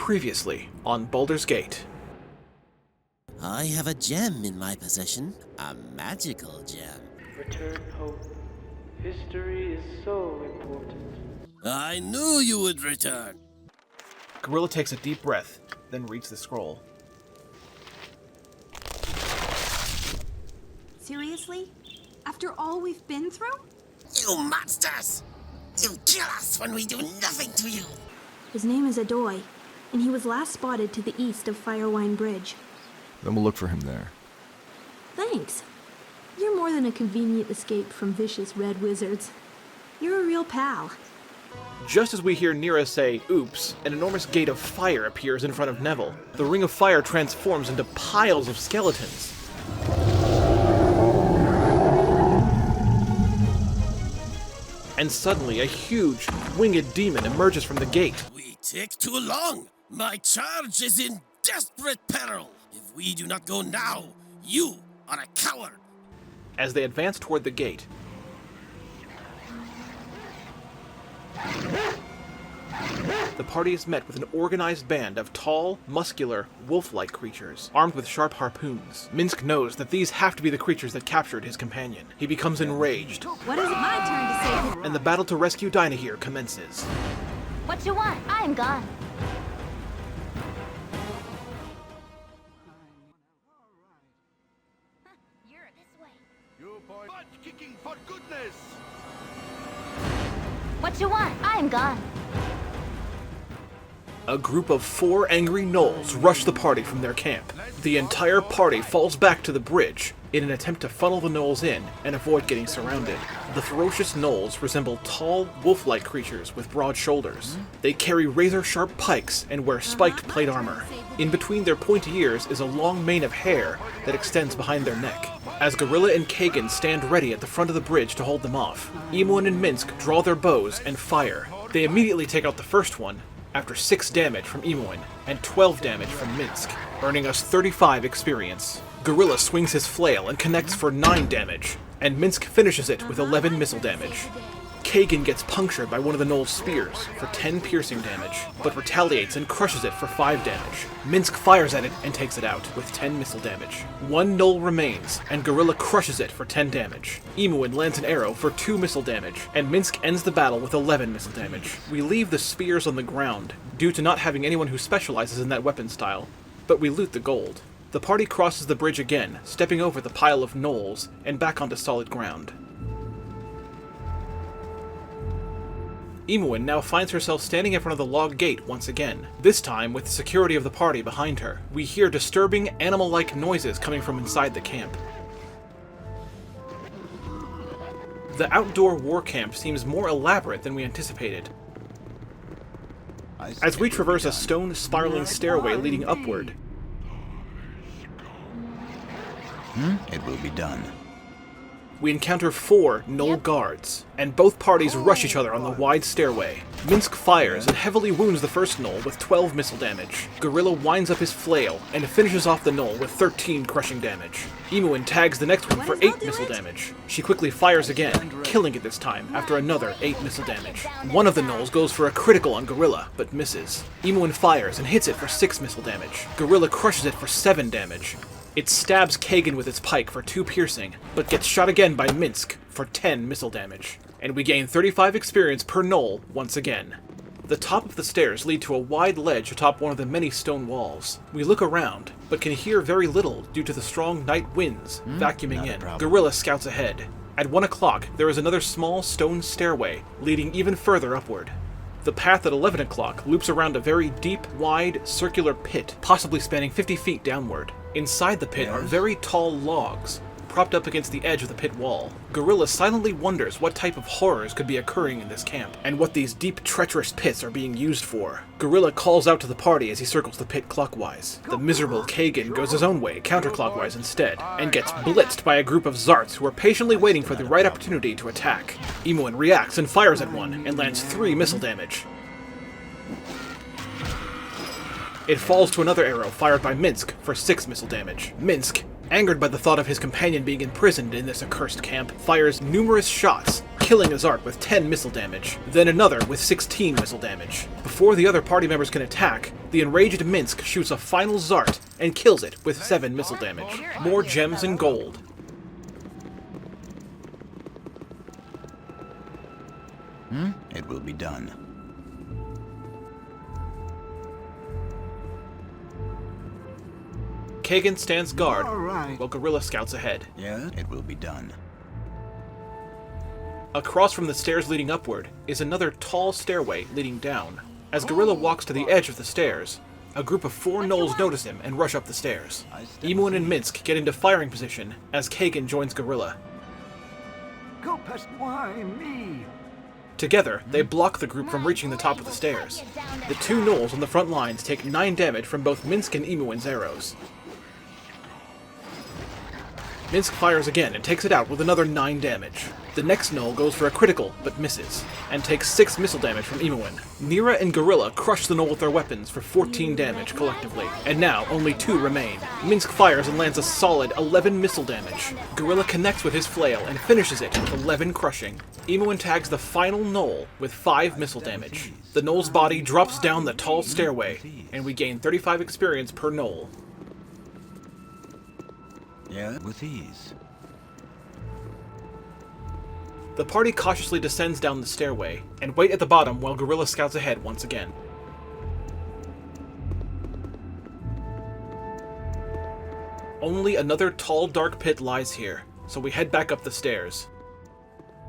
Previously on Baldur's Gate. I have a gem in my possession. A magical gem. Return home. History is so important. I knew you would return. Gorilla takes a deep breath, then reads the scroll. Seriously? After all we've been through? You monsters! You kill us when we do nothing to you! His name is Adoy, and he was last spotted to the east of Firewine Bridge. Then we'll look for him there. Thanks. You're more than a convenient escape from vicious red wizards. You're a real pal. Just as we hear Nira say, oops, an enormous gate of fire appears in front of Neville. The ring of fire transforms into piles of skeletons. And suddenly, a huge, winged demon emerges from the gate. We take too long! My charge is in desperate peril! If we do not go now, you are a coward! As they advance toward the gate, the party is met with an organized band of tall, muscular, wolf-like creatures, armed with sharp harpoons. Minsc knows that these have to be the creatures that captured his companion. He becomes enraged, What is it my turn to say? and the battle to rescue Dynaheir commences. What you want? I am gone. You're this way. You boy butt kicking for goodness! What you want? I am gone. A group of 4 angry gnolls rush the party from their camp. The entire party falls back to the bridge in an attempt to funnel the gnolls in and avoid getting surrounded. The ferocious gnolls resemble tall, wolf-like creatures with broad shoulders. They carry razor-sharp pikes and wear spiked plate armor. In between their pointy ears is a long mane of hair that extends behind their neck. As Gorilla and Kagan stand ready at the front of the bridge to hold them off, Emoin and Minsc draw their bows and fire. They immediately take out the first one, after 6 damage from Emoin and 12 damage from Minsc, earning us 35 experience. Gorilla swings his flail and connects for 9 damage, and Minsc finishes it with 11 missile damage. Kagan gets punctured by one of the gnoll's spears for 10 piercing damage, but retaliates and crushes it for 5 damage. Minsc fires at it and takes it out with 10 missile damage. 1 gnoll remains, and Gorilla crushes it for 10 damage. Emoin lands an arrow for 2 missile damage, and Minsc ends the battle with 11 missile damage. We leave the spears on the ground, due to not having anyone who specializes in that weapon style, but we loot the gold. The party crosses the bridge again, stepping over the pile of gnolls, and back onto solid ground. Emoin now finds herself standing in front of the log gate once again, this time with the security of the party behind her. We hear disturbing, animal-like noises coming from inside the camp. The outdoor war camp seems more elaborate than we anticipated. As we traverse a stone spiraling stairway leading upward, It will be done. we encounter 4 gnoll guards, and both parties rush each other on the wide stairway. Minsc fires and heavily wounds the first gnoll with 12 missile damage. Gorilla winds up his flail and finishes off the gnoll with 13 crushing damage. Emoin tags the next one for 8 missile damage. She quickly fires again, killing it this time after another 8 missile damage. One of the gnolls goes for a critical on Gorilla, but misses. Emoin fires and hits it for 6 missile damage. Gorilla crushes it for 7 damage. It stabs Kagan with its pike for 2 piercing, but gets shot again by Minsc for 10 missile damage. And we gain 35 experience per gnoll once again. The top of the stairs lead to a wide ledge atop one of the many stone walls. We look around, but can hear very little due to the strong night winds vacuuming in. Gorilla scouts ahead. At 1 o'clock, there is another small stone stairway leading even further upward. The path at 11 o'clock loops around a very deep, wide, circular pit, possibly spanning 50 feet downward. Inside the pit are very tall logs, propped up against the edge of the pit wall. Gorilla silently wonders what type of horrors could be occurring in this camp, and what these deep, treacherous pits are being used for. Gorilla calls out to the party as he circles the pit clockwise. The miserable Kagan goes his own way, counterclockwise instead, and gets blitzed by a group of Zarts who are patiently waiting for the right opportunity to attack. Emoin reacts and fires at one, and lands 3 missile damage. It falls to another arrow fired by Minsc for 6 missile damage. Minsc, angered by the thought of his companion being imprisoned in this accursed camp, fires numerous shots, killing a Zart with 10 missile damage, then another with 16 missile damage. Before the other party members can attack, the enraged Minsk shoots a final Zart and kills it with 7 missile damage. More gems and gold. It will be done. Kagan stands guard, All right. while Gorilla scouts ahead. Yeah, it will be done. Across from the stairs leading upward is another tall stairway leading down. As Gorilla walks to the edge of the stairs, a group of 4 gnolls notice him and rush up the stairs. Emuin and Minsk get into firing position as Kagan joins Gorilla. Go past why me? Together, they block the group from reaching the top of the stairs. The 2 gnolls on the front lines take 9 damage from both Minsk and Emuin's arrows. Minsk fires again and takes it out with another 9 damage. The next gnoll goes for a critical, but misses, and takes 6 missile damage from Emuin. Nira and Gorilla crush the gnoll with their weapons for 14 damage collectively, and now only 2 remain. Minsk fires and lands a solid 11 missile damage. Gorilla connects with his flail and finishes it with 11 crushing. Emuin tags the final gnoll with 5 missile damage. The gnoll's body drops down the tall stairway, and we gain 35 experience per gnoll. Yeah, with ease. The party cautiously descends down the stairway, and wait at the bottom while Gorilla scouts ahead once again. Only another tall dark pit lies here, so we head back up the stairs.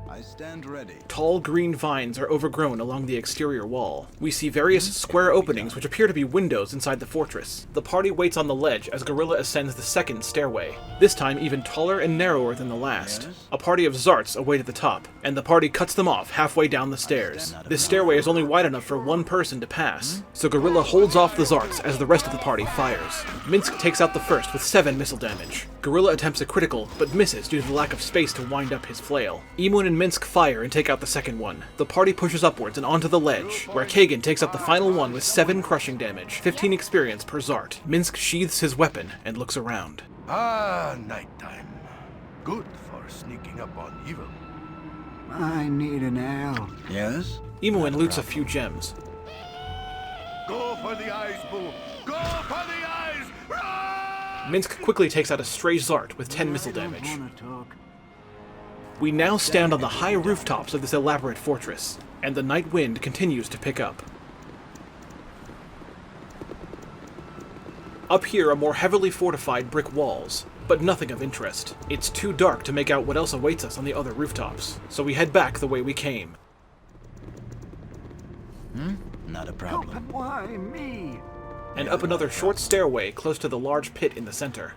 I stand ready. Tall green vines are overgrown along the exterior wall. We see various square openings which appear to be windows inside the fortress. The party waits on the ledge as Gorilla ascends the second stairway, this time even taller and narrower than the last. A party of Zarts await at the top, and the party cuts them off halfway down the stairs. This stairway is only wide enough for 1 person to pass, so Gorilla holds off the Zarts as the rest of the party fires. Minsk takes out the first with 7 missile damage. Gorilla attempts a critical, but misses due to the lack of space to wind up his flail. Emuin and Minsk fire and take out the second one. The party pushes upwards and onto the ledge, where Kagan takes out the final one with 7 crushing damage, 15 experience per Zart. Minsk sheathes his weapon and looks around. Ah, nighttime. Good for sneaking up on evil. I need an L. Yes? Emuin loots a few gems. Go for the eyes, Boo! Go for the eyes! Run! Minsk quickly takes out a stray Zart with 10 missile damage. I don't wanna talk. We now stand on the high rooftops of this elaborate fortress, and the night wind continues to pick up. Up here are more heavily fortified brick walls, but nothing of interest. It's too dark to make out what else awaits us on the other rooftops, so we head back the way we came. Not a Go problem. past why me? And up another short stairway close to the large pit in the center.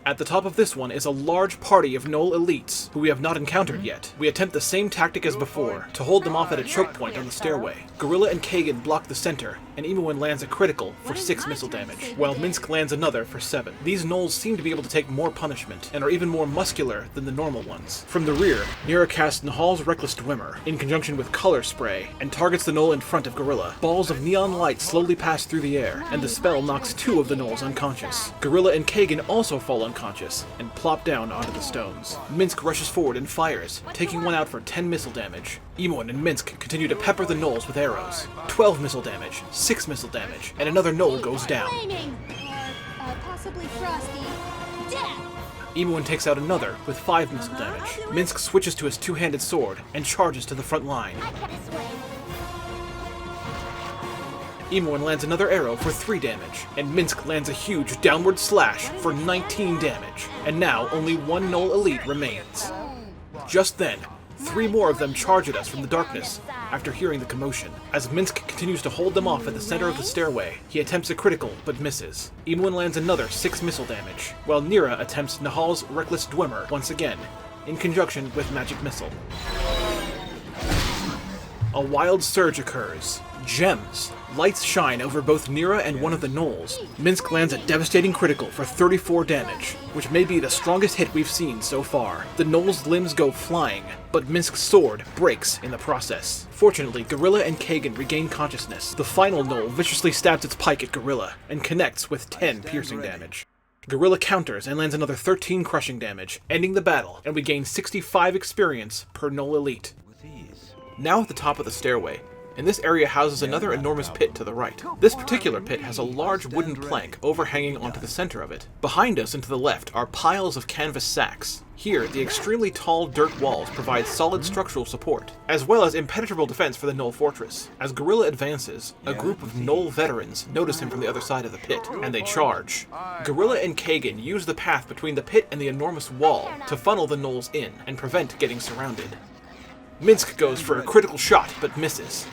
At the top of this one is a large party of Gnoll elites, who we have not encountered yet. We attempt the same tactic as before, to hold them off at a choke point on the stairway. Gorilla and Kagan block the center, and Emuin lands a critical for 6 missile damage, while Minsk lands another for 7. These Gnolls seem to be able to take more punishment, and are even more muscular than the normal ones. From the rear, Nira casts Nahal's Reckless Dwemer, in conjunction with Color Spray, and targets the Gnoll in front of Gorilla. Balls of neon light slowly pass through the air, and the spell knocks 2 of the Gnolls unconscious. Gorilla and Kagan also fall unconscious, and plop down onto the stones. Minsk rushes forward and fires, taking one out for 10 missile damage. Emuin and Minsk continue to pepper the Gnolls with arrows. 12 missile damage, 6 missile damage, and another Gnoll goes down. Flaming! Or, possibly frosty. Death! Emuin takes out another with 5 missile damage. Minsk switches to his two-handed sword and charges to the front line. I can't sway. Emuin lands another arrow for 3 damage, and Minsk lands a huge downward slash for 19 damage. And now only 1 Gnoll elite remains. Just then, 3 more of them charge at us from the darkness after hearing the commotion. As Minsk continues to hold them off at the center of the stairway, he attempts a critical but misses. Emuin lands another 6 missile damage, while Nira attempts Nahal's Reckless Dwemer once again, in conjunction with Magic Missile. A wild surge occurs. Gems. Lights shine over both Nira and one of the Gnolls. Minsk lands a devastating critical for 34 damage, which may be the strongest hit we've seen so far. The Gnoll's limbs go flying, but Minsk's sword breaks in the process. Fortunately, Gorilla and Kagan regain consciousness. The final Gnoll viciously stabs its pike at Gorilla, and connects with 10 piercing damage. Gorilla counters and lands another 13 crushing damage, ending the battle, and we gain 65 experience per Gnoll Elite. With ease. Now at the top of the stairway, and this area houses another enormous pit to the right. This particular pit has a large wooden plank overhanging onto the center of it. Behind us and to the left are piles of canvas sacks. Here, the extremely tall dirt walls provide solid structural support, as well as impenetrable defense for the Gnoll fortress. As Gorilla advances, a group of Gnoll veterans notice him from the other side of the pit, and they charge. Gorilla and Kagan use the path between the pit and the enormous wall to funnel the Gnolls in and prevent getting surrounded. Minsk goes for a critical shot, but misses.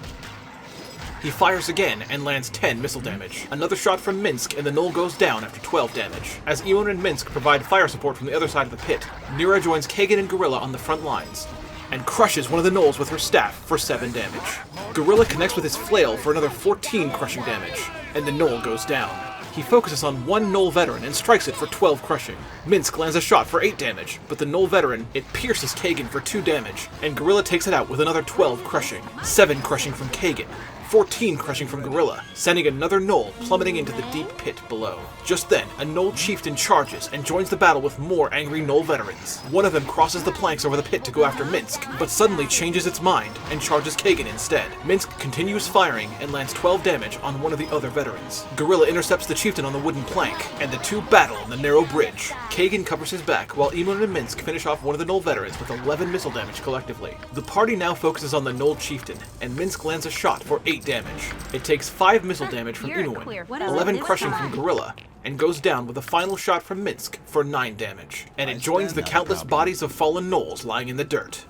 He fires again and lands 10 missile damage. Another shot from Minsk and the Gnoll goes down after 12 damage. As Ewan and Minsk provide fire support from the other side of the pit, Nira joins Kagan and Gorilla on the front lines, and crushes one of the Gnolls with her staff for 7 damage. Gorilla connects with his flail for another 14 crushing damage, and the Gnoll goes down. He focuses on one Gnoll veteran and strikes it for 12 crushing. Minsk lands a shot for 8 damage, but the Gnoll veteran, it pierces Kagan for 2 damage, and Gorilla takes it out with another 12 crushing. 7 crushing from Kagan, 14 crushing from Gorilla, sending another Gnoll plummeting into the deep pit below. Just then, a Gnoll chieftain charges and joins the battle with more angry Gnoll veterans. One of them crosses the planks over the pit to go after Minsk, but suddenly changes its mind and charges Kagan instead. Minsk continues firing and lands 12 damage on one of the other veterans. Gorilla intercepts the chieftain on the wooden plank, and the two battle on the narrow bridge. Kagan covers his back while Eamon and Minsk finish off one of the Gnoll veterans with 11 missile damage collectively. The party now focuses on the Gnoll chieftain, and Minsk lands a shot for 8 damage. It takes 5 missile damage from Inuin, 11 crushing from Gorilla, and goes down with a final shot from Minsk for 9 damage. And it joins the countless bodies of fallen Gnolls lying in the dirt.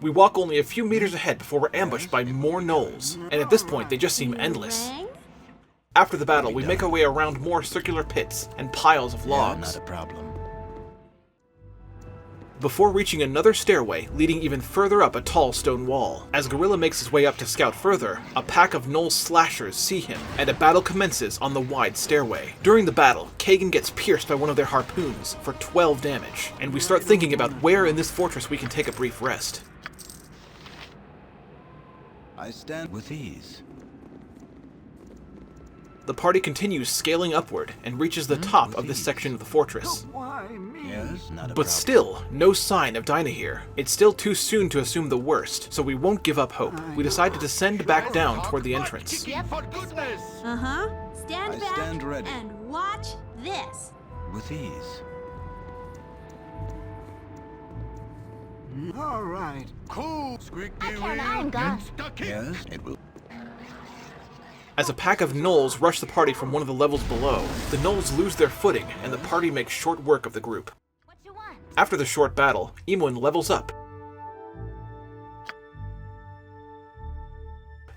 We walk only a few meters ahead before we're ambushed by more Gnolls, and at this point they just seem endless. After the battle, we make our way around more circular pits and piles of logs. Not a problem. Before reaching another stairway leading even further up a tall stone wall. As Gorilla makes his way up to scout further, a pack of Gnoll slashers see him, and a battle commences on the wide stairway. During the battle, Kagan gets pierced by one of their harpoons for 12 damage, and we start thinking about where in this fortress we can take a brief rest. I stand with ease. The party continues scaling upward and reaches the top of this section of the fortress. Why me? Yes, not a But problem. still, no sign of Dynaheir. It's still too soon to assume the worst, so we won't give up hope. We decide to descend back down toward the entrance. For goodness! Uh-huh. Stand I back stand ready. and watch this. With ease. All right. Cool! Squeaky turn wheel, on, God. insta-kick. Yes, it will. As a pack of Gnolls rush the party from one of the levels below, the Gnolls lose their footing and the party makes short work of the group. What you want? After the short battle, Eamon levels up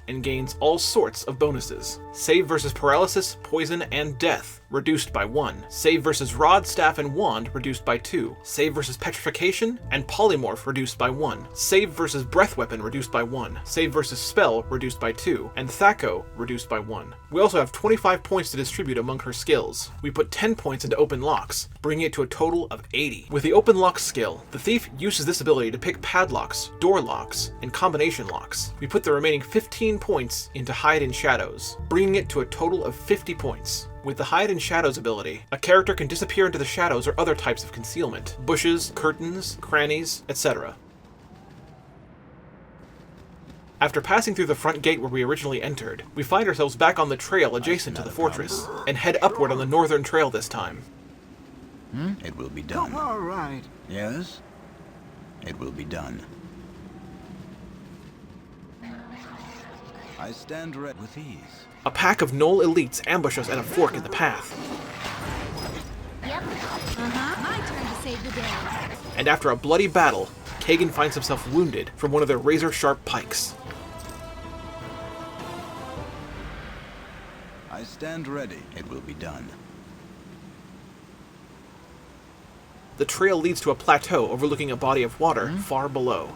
and gains all sorts of bonuses. Save versus paralysis, poison, and death, reduced by 1. Save versus rod, staff, and wand, reduced by 2. Save versus petrification and polymorph, reduced by 1. Save versus breath weapon, reduced by 1. Save versus spell, reduced by 2. And Thaco, reduced by 1. We also have 25 points to distribute among her skills. We put 10 points into open locks, bringing it to a total of 80. With the open lock skill, the thief uses this ability to pick padlocks, door locks, and combination locks. We put the remaining 15 points into hide in shadows, bringing it to a total of 50 points. With the Hide in Shadows ability, a character can disappear into the shadows or other types of concealment, bushes, curtains, crannies, etc. After passing through the front gate where we originally entered, we find ourselves back on the trail adjacent to the fortress, and head upward on the northern trail this time. It will be done. All right. Yes, it will be done. I stand ready with ease. A pack of Gnoll elites ambush us at a fork in the path, Yep. Uh-huh. My turn to save the day. and after a bloody battle, Kagan finds himself wounded from one of their razor-sharp pikes. I stand ready. It will be done. The trail leads to a plateau overlooking a body of water far below.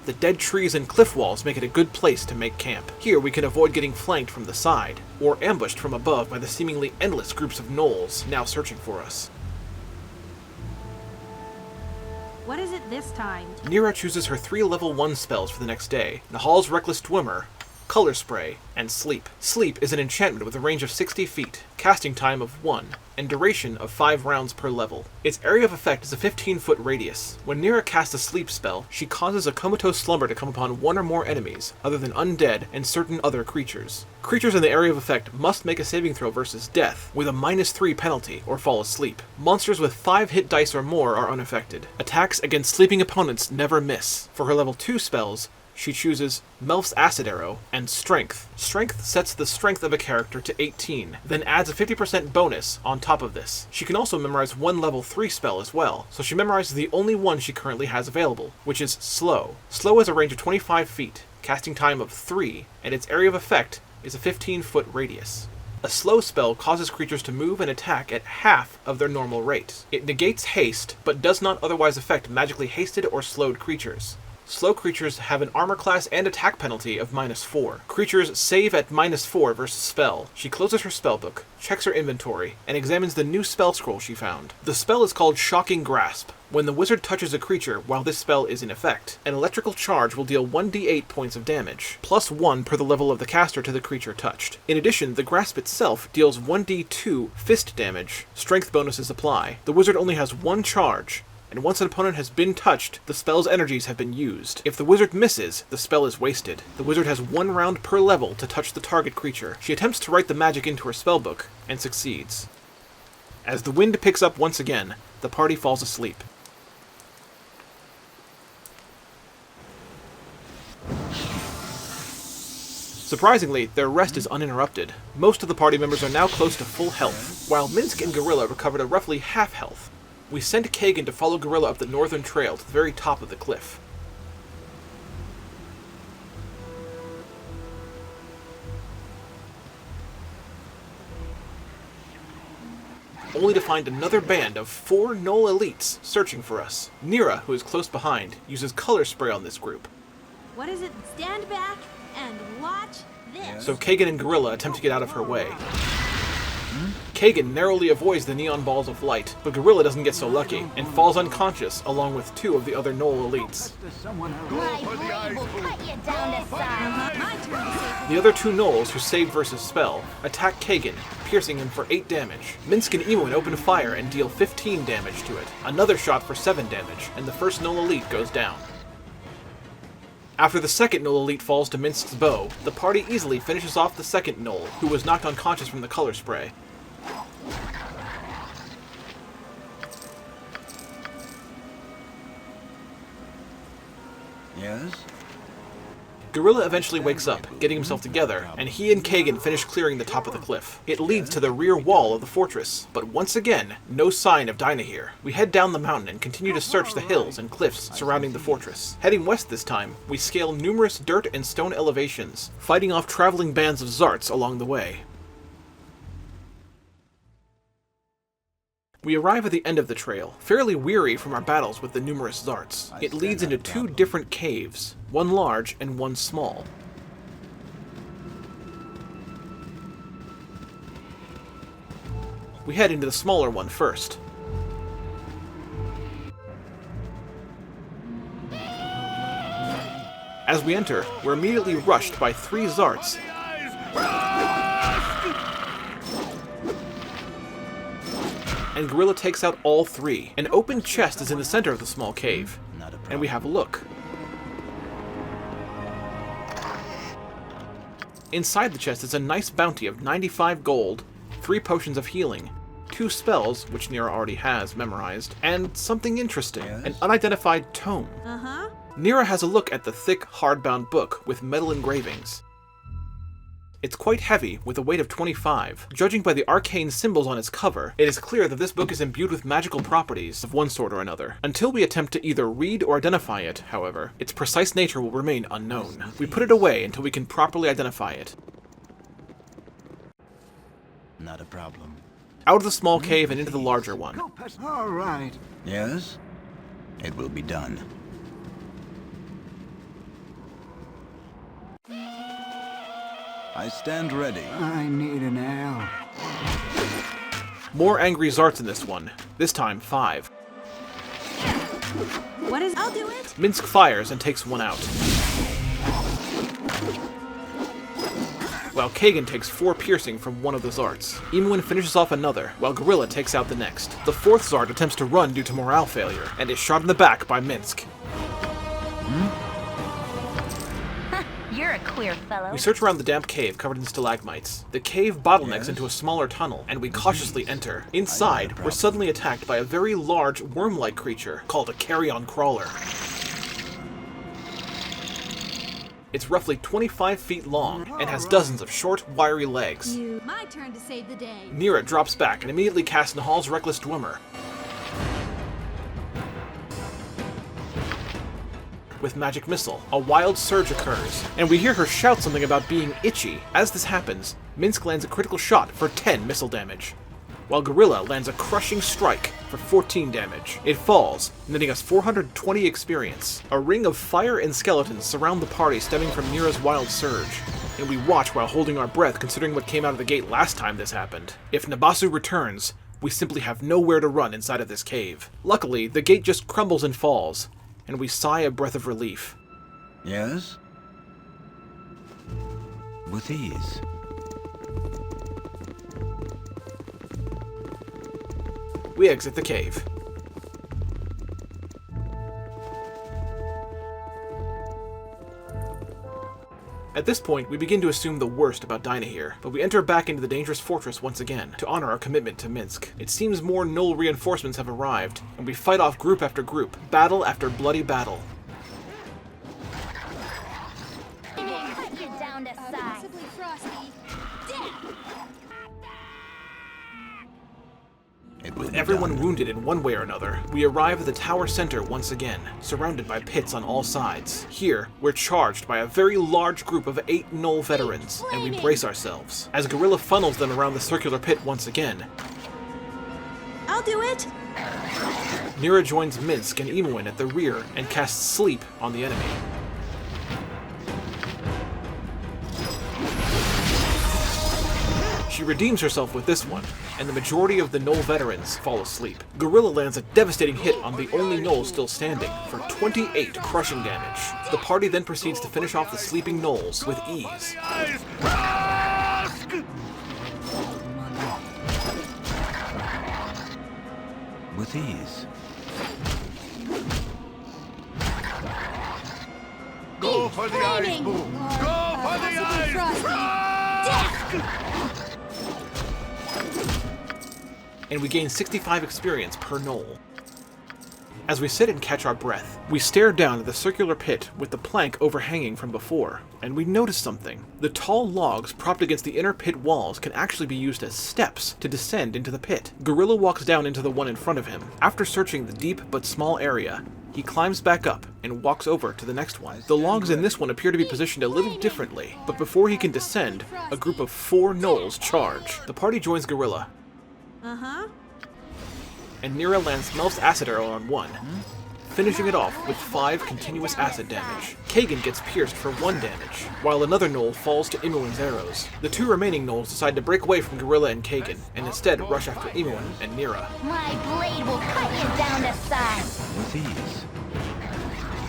The dead trees and cliff walls make it a good place to make camp. Here we can avoid getting flanked from the side, or ambushed from above by the seemingly endless groups of Gnolls now searching for us. What is it this time? Nira chooses her 3 level 1 spells for the next day: Nahal's Reckless Dwemer, Color Spray, and Sleep. Sleep is an enchantment with a range of 60 feet, casting time of 1, and duration of 5 rounds per level. Its area of effect is a 15-foot radius. When Nira casts a sleep spell, she causes a comatose slumber to come upon one or more enemies, other than undead and certain other creatures. Creatures in the area of effect must make a saving throw versus death, with a -3 penalty, or fall asleep. Monsters with 5 hit dice or more are unaffected. Attacks against sleeping opponents never miss. For her level 2 spells, she chooses Melf's Acid Arrow and Strength. Strength sets the strength of a character to 18, then adds a 50% bonus on top of this. She can also memorize one level 3 spell as well, so she memorizes the only one she currently has available, which is Slow. Slow has a range of 25 feet, casting time of 3, and its area of effect is a 15-foot radius. A slow spell causes creatures to move and attack at half of their normal rate. It negates haste, but does not otherwise affect magically hasted or slowed creatures. Slow creatures have an armor class and attack penalty of -4. Creatures save at -4 versus spell. She closes her spellbook, checks her inventory, and examines the new spell scroll she found. The spell is called Shocking Grasp. When the wizard touches a creature while this spell is in effect, an electrical charge will deal 1d8 points of damage, +1 per the level of the caster to the creature touched. In addition, the grasp itself deals 1d2 fist damage. Strength bonuses apply. The wizard only has one charge, and once an opponent has been touched, the spell's energies have been used. If the wizard misses, the spell is wasted. The wizard has 1 round per level to touch the target creature. She attempts to write the magic into her spellbook, and succeeds. As the wind picks up once again, the party falls asleep. Surprisingly, their rest is uninterrupted. Most of the party members are now close to full health, while Minsk and Gorilla recovered a roughly half health. We sent Kagan to follow Gorilla up the northern trail to the very top of the cliff. Only to find another band of 4 Knoll elites searching for us. Nira, who is close behind, uses Color Spray on this group. What is it? Stand back and watch this. So Kagan and Gorilla attempt to get out of her way. Kagan narrowly avoids the neon balls of light, but Gorilla doesn't get so lucky, and falls unconscious along with 2 of the other Knoll elites. My blade will cut you down to size. My turn to save The other 2 Knolls, who saved versus spell, attack Kagan, piercing him for 8 damage. Minsk and Eowyn open fire and deal 15 damage to it. Another shot for 7 damage, and the first Knoll elite goes down. After the second Knoll elite falls to Minsk's bow, the party easily finishes off the second Knoll, who was knocked unconscious from the Color Spray. Yes? Gorilla eventually wakes up, getting himself together, and he and Kagan finish clearing the top of the cliff. It leads to the rear wall of the fortress, but once again, no sign of Dynaheir. We head down the mountain and continue to search the hills and cliffs surrounding the fortress. Heading west this time, we scale numerous dirt and stone elevations, fighting off traveling bands of Zarts along the way. We arrive at the end of the trail, fairly weary from our battles with the numerous Zarts. It leads into 2 different caves, one large and one small. We head into the smaller one first. As we enter, we're immediately rushed by 3 Zarts. And Gorilla takes out all 3. An open chest is in the center of the small cave, and we have a look. Inside the chest is a nice bounty of 95 gold, 3 potions of healing, 2 spells, which Nira already has memorized, and something interesting, an unidentified tome. Nira has a look at the thick, hardbound book with metal engravings. It's quite heavy, with a weight of 25. Judging by the arcane symbols on its cover, it is clear that this book is imbued with magical properties of one sort or another. Until we attempt to either read or identify it, however, its precise nature will remain unknown. We put it away until we can properly identify it. Not a problem. Out of the small cave and into the larger one. All right. Yes? It will be done. I stand ready. I need an ale. More angry Zarts in this one. This time, 5. What is? I'll do it. Minsk fires and takes one out. while Kagan takes 4 piercing from one of the Zarts. Emuin finishes off another, while Gorilla takes out the next. The 4th Zart attempts to run due to morale failure, and is shot in the back by Minsk. You're a queer fellow. We search around the damp cave covered in stalagmites. The cave bottlenecks into a smaller tunnel, and we cautiously enter. Inside, we're suddenly attacked by a very large worm-like creature called a carrion crawler. It's roughly 25 feet long and has dozens of short, wiry legs. My turn to save the day. Nira drops back and immediately casts Nahal's Reckless Dwemer. With Magic Missile, a wild surge occurs, and we hear her shout something about being itchy. As this happens, Minsk lands a critical shot for 10 missile damage, while Gorilla lands a crushing strike for 14 damage. It falls, netting us 420 experience. A ring of fire and skeletons surround the party stemming from Nira's wild surge, and we watch while holding our breath considering what came out of the gate last time this happened. If Nabasu returns, we simply have nowhere to run inside of this cave. Luckily, the gate just crumbles and falls, and we sigh a breath of relief. Yes? With ease. We exit the cave. At this point, we begin to assume the worst about Dynaheir, but we enter back into the dangerous fortress once again, to honor our commitment to Minsk. It seems more Null reinforcements have arrived, and we fight off group after group, battle after bloody battle. Cut you down to size. With everyone wounded in one way or another, we arrive at the tower center once again, surrounded by pits on all sides. Here, we're charged by a very large group of 8 Null veterans, and we brace ourselves. As Gorilla funnels them around the circular pit once again, I'll do it! Nira joins Minsk and Emuin at the rear and casts Sleep on the enemy. She redeems herself with this one, and the majority of the Null veterans fall asleep. Gorilla lands a devastating hit on the only Null still standing for 28 crushing damage. The party then proceeds to finish off the sleeping Nulls with ease. With ease. Go for the eyes, Boo! Go for the eyes! And we gain 65 experience per Null. As we sit and catch our breath, we stare down at the circular pit with the plank overhanging from before, and we notice something. The tall logs propped against the inner pit walls can actually be used as steps to descend into the pit. Gorilla walks down into the one in front of him. After searching the deep but small area, he climbs back up and walks over to the next one. The logs in this one appear to be positioned a little differently, but before he can descend, a group of 4 Nulls charge. The party joins Gorilla, and Nira lands Melf's acid arrow on one, finishing it off with 5 continuous acid damage. Kagan gets pierced for 1 damage, while another Null falls to Emuin's arrows. The 2 remaining Nulls decide to break away from Gorilla and Kagan, and instead rush after Emuin and Nira. My blade will cut you down to size. With ease.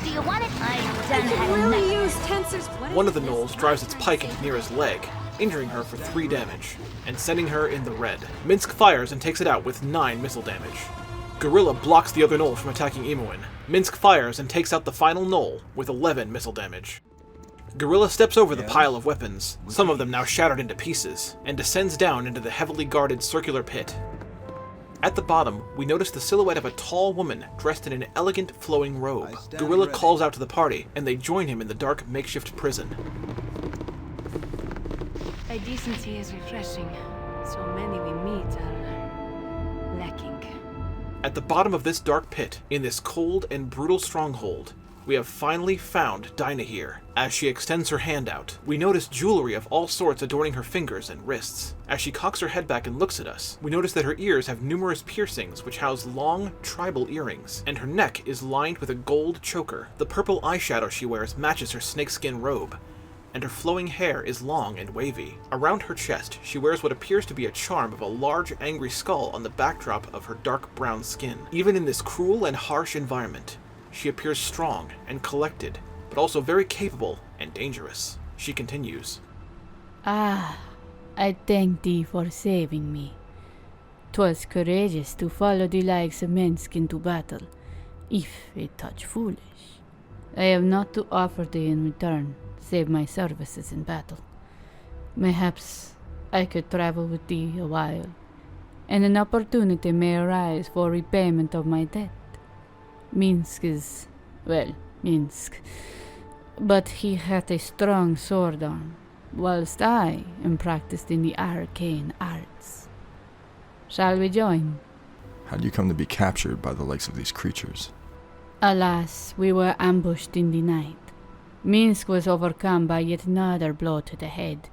Do you want it? I've done I can really use tensors. One of the Nulls drives its pike into Nira's leg, injuring her for 3 damage, and sending her in the red. Minsk fires and takes it out with 9 missile damage. Gorilla blocks the other Null from attacking Emuin. Minsk fires and takes out the final Null with 11 missile damage. Gorilla steps over the pile of weapons, some of them now shattered into pieces, and descends down into the heavily guarded circular pit. At the bottom, we notice the silhouette of a tall woman dressed in an elegant flowing robe. Gorilla calls out to the party, and they join him in the dark makeshift prison. Thy decency is refreshing. So many we meet are lacking. At the bottom of this dark pit, in this cold and brutal stronghold, we have finally found Dynaheir. As she extends her hand out, we notice jewelry of all sorts adorning her fingers and wrists. As she cocks her head back and looks at us, we notice that her ears have numerous piercings which house long, tribal earrings, and her neck is lined with a gold choker. The purple eyeshadow she wears matches her snakeskin robe, and her flowing hair is long and wavy. Around her chest, she wears what appears to be a charm of a large, angry skull on the backdrop of her dark brown skin. Even in this cruel and harsh environment, she appears strong and collected, but also very capable and dangerous. She continues. Ah, I thank thee for saving me. 'Twas courageous to follow the likes of Minsk into battle, if a touch foolish. I have naught to offer thee in return, save my services in battle. Mayhaps I could travel with thee a while, and an opportunity may arise for repayment of my debt. Minsk is, well, Minsk, but he hath a strong sword arm, whilst I am practiced in the arcane arts. Shall we join? How do you come to be captured by the likes of these creatures? Alas, we were ambushed in the night. Minsk was overcome by yet another blow to the head,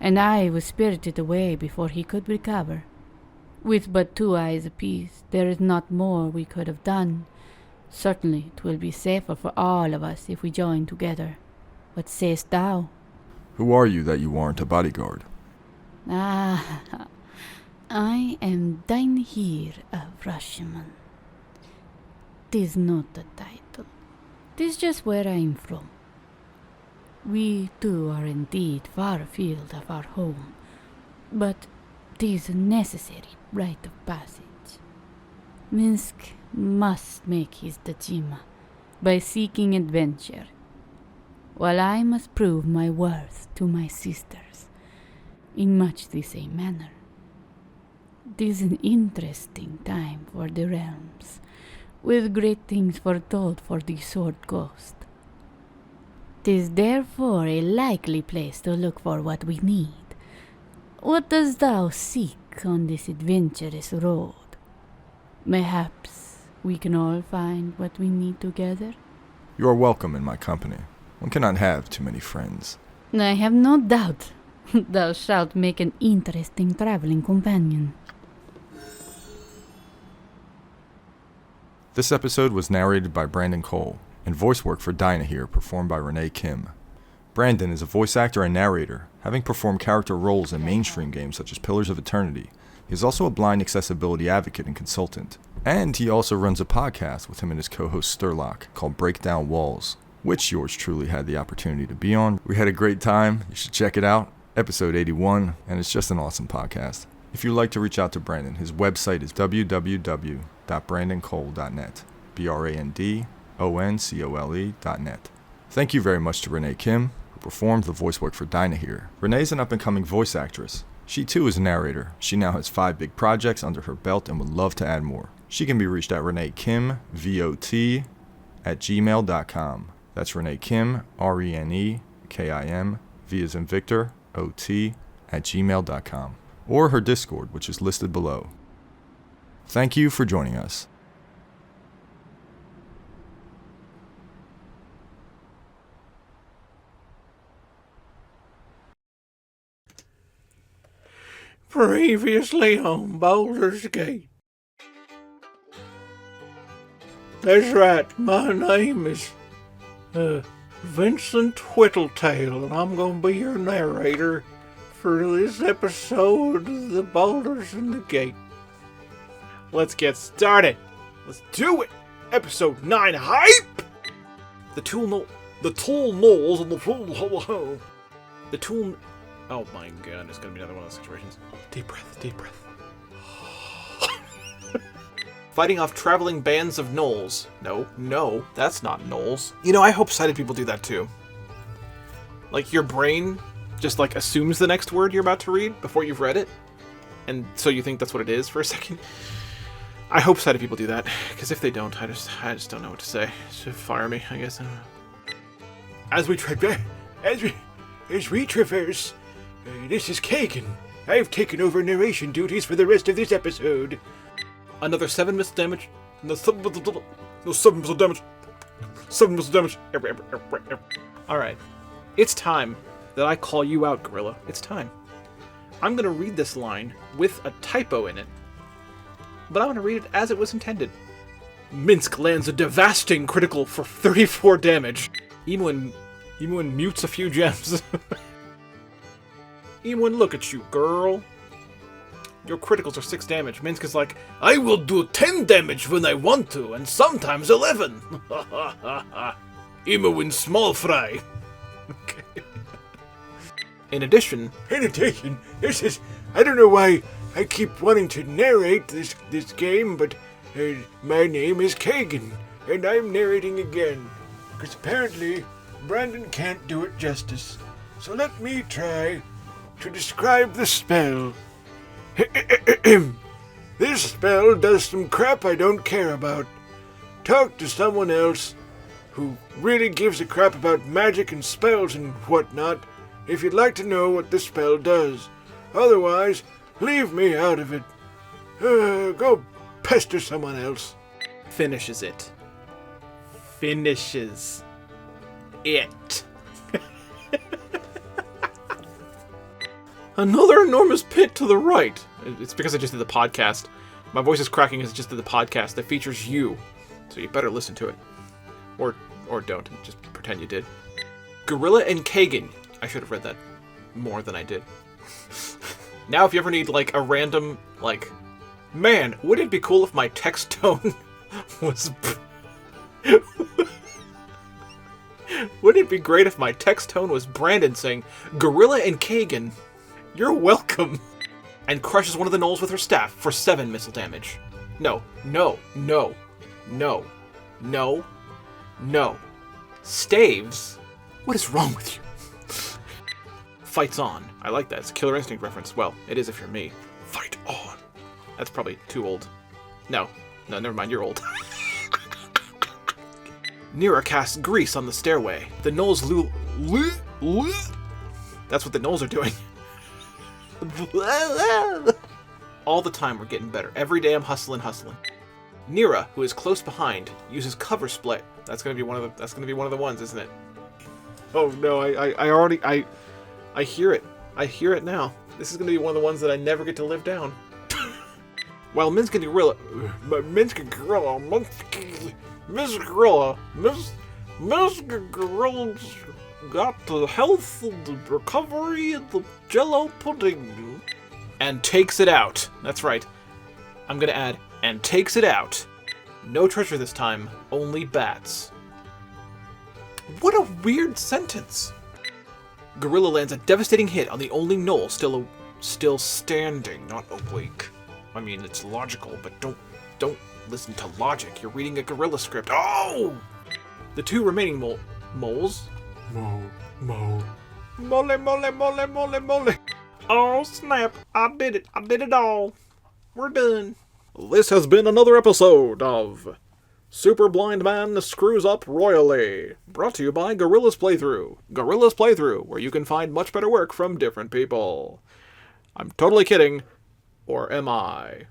and I was spirited away before he could recover. With but 2 eyes apiece, there is not more we could have done. Certainly, 'twill be safer for all of us if we join together. What sayest thou? Who are you that you warrant a bodyguard? Ah, I am Dynaheir of Rashomon. 'Tis not a title. 'Tis just where I'm from. We two are indeed far afield of our home, but 'tis a necessary rite of passage. Minsk must make his Dajima by seeking adventure, while I must prove my worth to my sisters in much the same manner. 'Tis an interesting time for the realms, with great things foretold for the Sword Coast. 'Tis therefore a likely place to look for what we need. What dost thou seek on this adventurous road? Mayhaps we can all find what we need together? You are welcome in my company. One cannot have too many friends. I have no doubt thou shalt make an interesting traveling companion. This episode was narrated by Brandon Cole, and voice work for Dynaheir performed by Renee Kim. Brandon is a voice actor and narrator, having performed character roles in mainstream games such as Pillars of Eternity. He is also a blind accessibility advocate and consultant. And he also runs a podcast with him and his co-host Sturlock called Break Down Walls, which yours truly had the opportunity to be on. We had a great time. You should check it out. Episode 81, and it's just an awesome podcast. If you'd like to reach out to Brandon, his website is www.brandoncole.net. BRANDONCOLE.net. Thank you very much to Renee Kim, who performed the voice work for Dynaheir. Renee is an up-and-coming voice actress. She too is a narrator. She now has 5 big projects under her belt and would love to add more. She can be reached at reneekimvot@gmail.com. That's Renee Kim, RENEKIM, V as in Victor, OT@gmail.com. Or her Discord, which is listed below. Thank you for joining us. Previously on Baldur's Gate. That's right, my name is Vincent Whittletail, and I'm gonna be your narrator for this episode of the Baldur's in the Gate. Let's get started. Let's do it. Episode 9 hype. The tool knolls and the tool The tool. Oh my god, it's gonna be another one of those situations. Deep breath, deep breath. Fighting off traveling bands of gnolls. No, that's not gnolls. You know, I hope sighted people do that too. Like, your brain just, like, assumes the next word you're about to read before you've read it. And so you think that's what it is for a second. I hope sighted people do that, because if they don't, I just don't know what to say. Should fire me, I guess. As we traverse, this is Kagan. I've taken over narration duties for the rest of this episode. Another 7 missile damage. No 7 missile damage. 7 missile damage. Alright. It's time that I call you out, Gorilla. It's time. I'm gonna read this line with a typo in it, but I'm gonna read it as it was intended. Minsk lands a devastating critical for 34 damage. Eamon mutes a few gems. Eamon, look at you, girl. Your criticals are 6 damage. Minsk is like, I will do 10 damage when I want to, and sometimes 11. Eamon small fry. Okay. In addition, this is... I don't know why I keep wanting to narrate this game, but my name is Kagan, and I'm narrating again. Because apparently, Brandon can't do it justice. So let me try to describe the spell. This spell does some crap I don't care about. Talk to someone else who really gives a crap about magic and spells and whatnot if you'd like to know what this spell does. Otherwise, leave me out of it. Go pester someone else. finishes it. Finishes it. Another enormous pit to the right. It's because I just did the podcast. My voice is cracking as I just did the podcast that features you. So you better listen to it. Or don't. Just pretend you did. Gorilla and Kagan. I should have read that more than I did. Now if you ever need, like, a random, like... Man, wouldn't it be cool if my text tone was... Wouldn't it be great if my text tone was Brandon saying, Gorilla and Kagan, you're welcome, and crushes one of the gnolls with her staff for 7 missile damage. No. Staves? What is wrong with you? Fights on. I like that. It's a Killer Instinct reference. Well, it is if you're me. Fight on. That's probably too old. No, never mind. You're old. Nira casts grease on the stairway. The gnolls That's what the gnolls are doing. All the time we're getting better. Every day I'm hustling. Nira, who is close behind, uses cover split. That's gonna be one of the ones, isn't it? Oh no, I hear it. I hear it now. This is gonna be one of the ones that I never get to live down. While Minsky Gorilla Gorilla's got the health, the recovery, and the jello pudding. And takes it out. That's right. I'm gonna add, and takes it out. No treasure this time, only bats. What a weird sentence. Gorilla lands a devastating hit on the only gnoll still standing, not awake. I mean, it's logical, but don't listen to logic. You're reading a gorilla script. Oh! The 2 remaining moles. Mole. Oh, snap. I did it all. We're done. This has been another episode of Super Blind Man Screws Up Royally, brought to you by Gorilla's Playthrough, where you can find much better work from different people. I'm totally kidding. Or am I?